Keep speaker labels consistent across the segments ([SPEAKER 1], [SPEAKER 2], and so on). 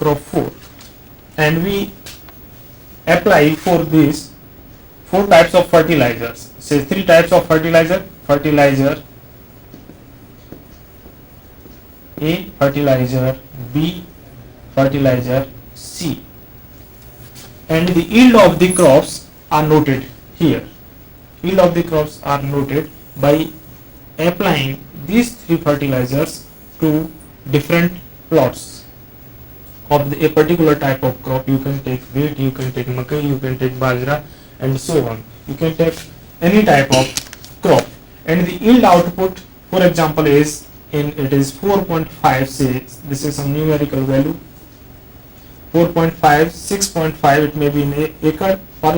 [SPEAKER 1] crop 4, and we apply for these 4 types of fertilizers. Say 3 types of fertilizer: fertilizer A, fertilizer B, fertilizer C, and the yield of the crops are noted here. Yield of the crops are noted by applying these 3 fertilizers to different plots of a particular type of crop. You can take wheat, you can take makai, you can take bajra, and so on. You can take any type of crop, and the yield output, for example, is it is 4.5. say this is some numerical value, 4.5, 6.5. it may be in acre or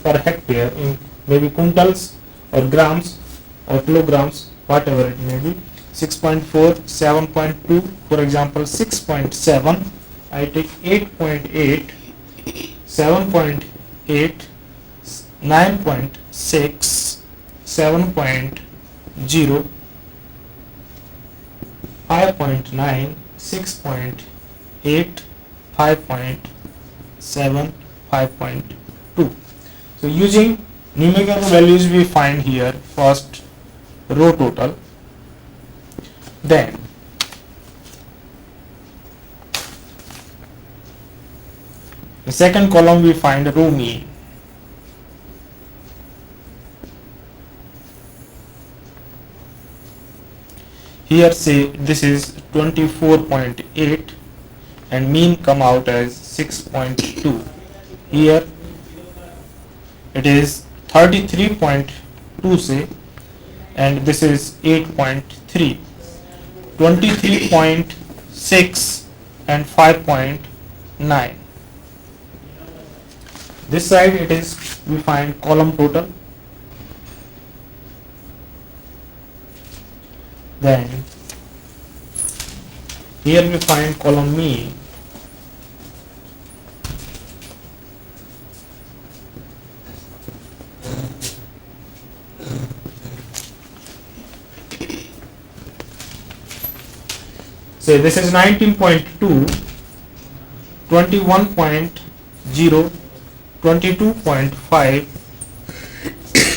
[SPEAKER 1] per hectare, in maybe quintals or grams or kilograms, whatever it may be. 6.4, 7.2, for example 6.7, I take 8.8, 7.8, 9.6, 7.0, 5.9, 6.8, 5.7, 5.2. So using numerical values we find here first row total, then the second column we find row mean. Here say this is 24.8 and mean come out as 6.2. Here it is 33.2 say, and this is 8.3, 23.6 and 5.9. This side it is we find column total, then here we find column mean, say this is 19.2, 21.0, 22.5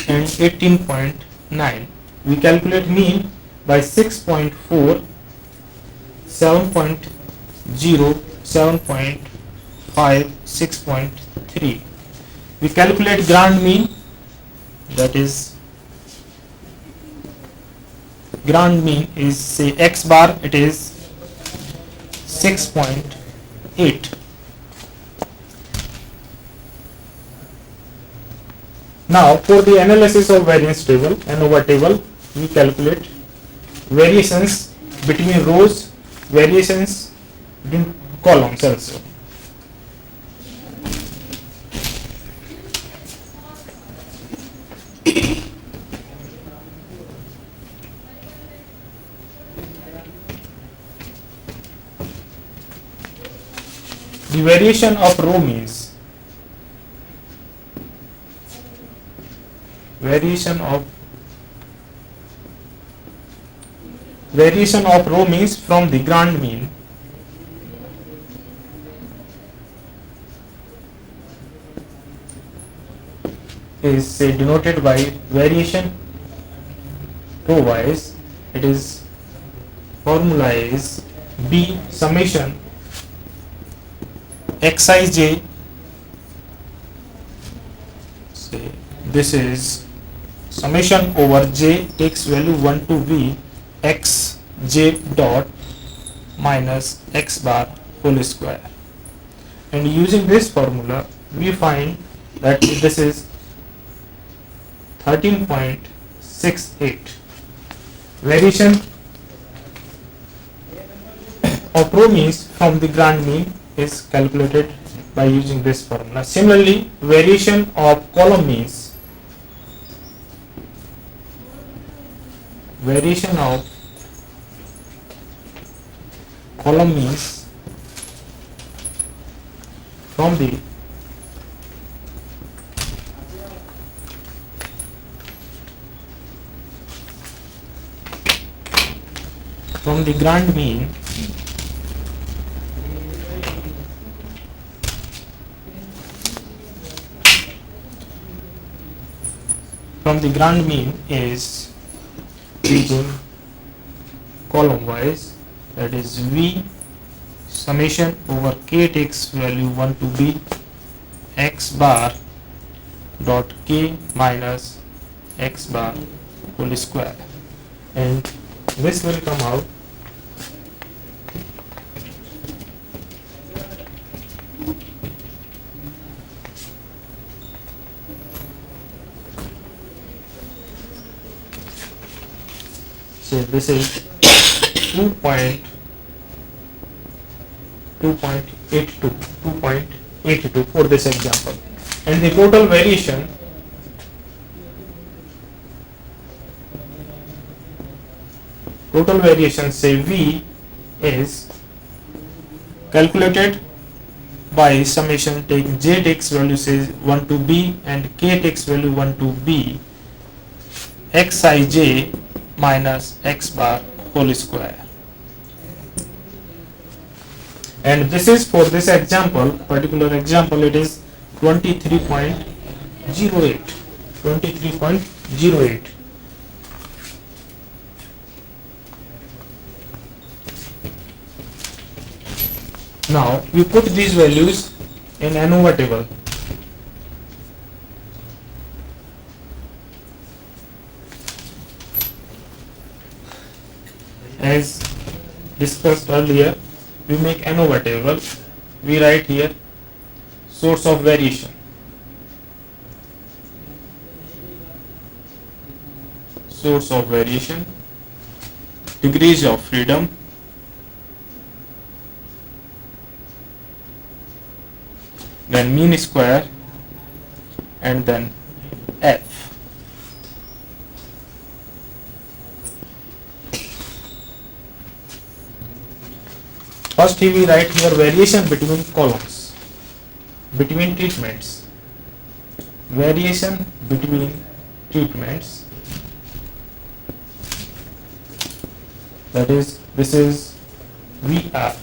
[SPEAKER 1] and 18.9. We calculate mean by 6.4, 7.0, 7.5, 6.3. We calculate grand mean, that is grand mean is say x bar, it is 6.8. Now for the analysis of variance table, ANOVA table, we calculate variations between rows, variations between columns also. The variation of row means, variation of row means from the grand mean is say denoted by variation row wise. It is formula is B summation xij, say this is summation over j takes value 1 to v x j dot minus x bar whole square, and using this formula we find that this is 13.68. Variation of row means from the grand mean is calculated by using this formula. Similarly, variation of column means, variation of column means from the grand mean from the grand mean is taking column wise, that is V summation over k takes value 1 to b x bar dot k minus x bar whole square, and this will come out so this is 2.82 for this example, and the total variation say V is calculated by summation taking j takes value says 1 to b and k takes value 1 to b xij minus x bar whole square. And this is for this example, particular example, it is 23.08. Now we put these values in ANOVA table. As discussed earlier, we make ANOVA table. We write here source of variation, degrees of freedom, then mean square, and then F. First we write here variation between columns, between treatments, variation between treatments, that is, this is VR.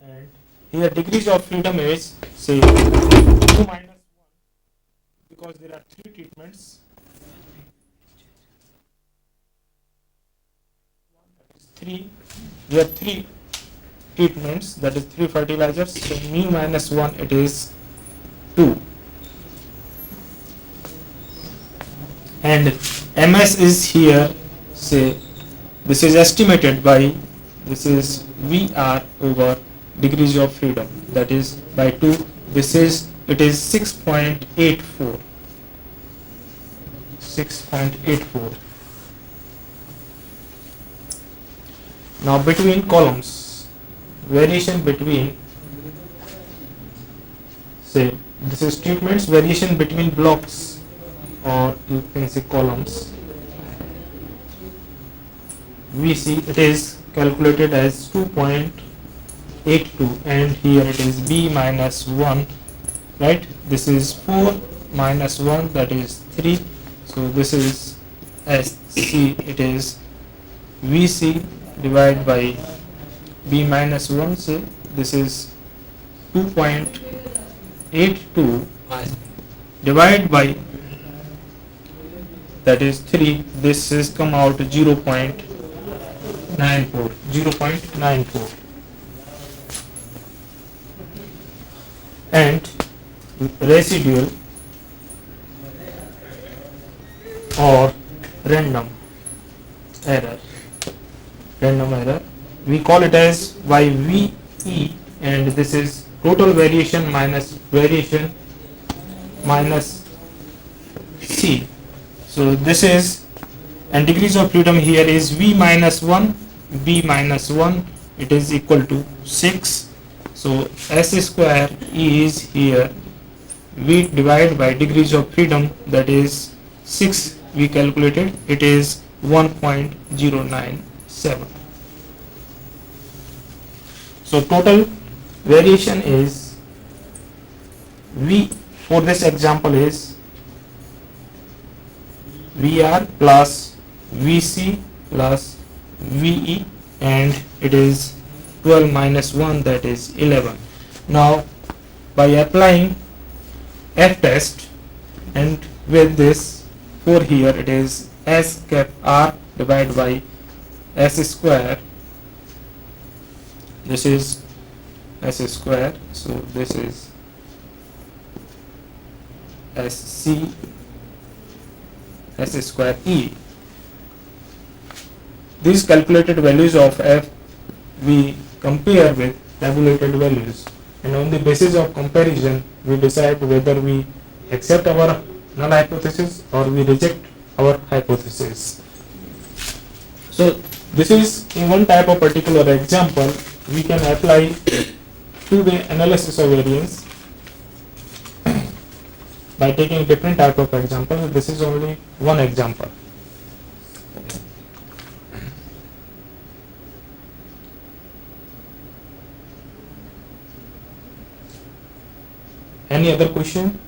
[SPEAKER 1] And here degrees of freedom is say 2 minus 1, because there are 3 treatments. 3, there are 3 treatments, that is 3 fertilizers, so mu minus 1 it is 2, and ms is here, say this is estimated by, this is VR over degrees of freedom, that is by 2, this is, it is 6.84. Now between columns, variation between, say this is treatments, variation between blocks, or you can say columns, we see it is calculated as 2.82, and here it is b minus 1, right? This is 4 minus 1, that is 3, so this is SC, it is VC divided by b minus 1, say this is 2.82 divided by, that is 3, this is come out 0.94, and residual or random error, we call it as YVE, and this is total variation minus C. So this is, and degrees of freedom here is V minus 1, B minus 1, it is equal to 6. So S square is here V divided by degrees of freedom, that is 6 we calculated, it is 1.097. So total variation is V for this example is VR plus VC plus VE, and it is 12 minus 1, that is 11. Now by applying F test, and with this 4 here, it is S cap R divided by S square. This is S square, so this is SC S square E. These calculated values of F we compare with tabulated values, and on the basis of comparison we decide whether we accept our null hypothesis or we reject our hypothesis. So this is in one type of particular example we can apply to the analysis of variance by taking different type of examples. This is only one example. Any other question?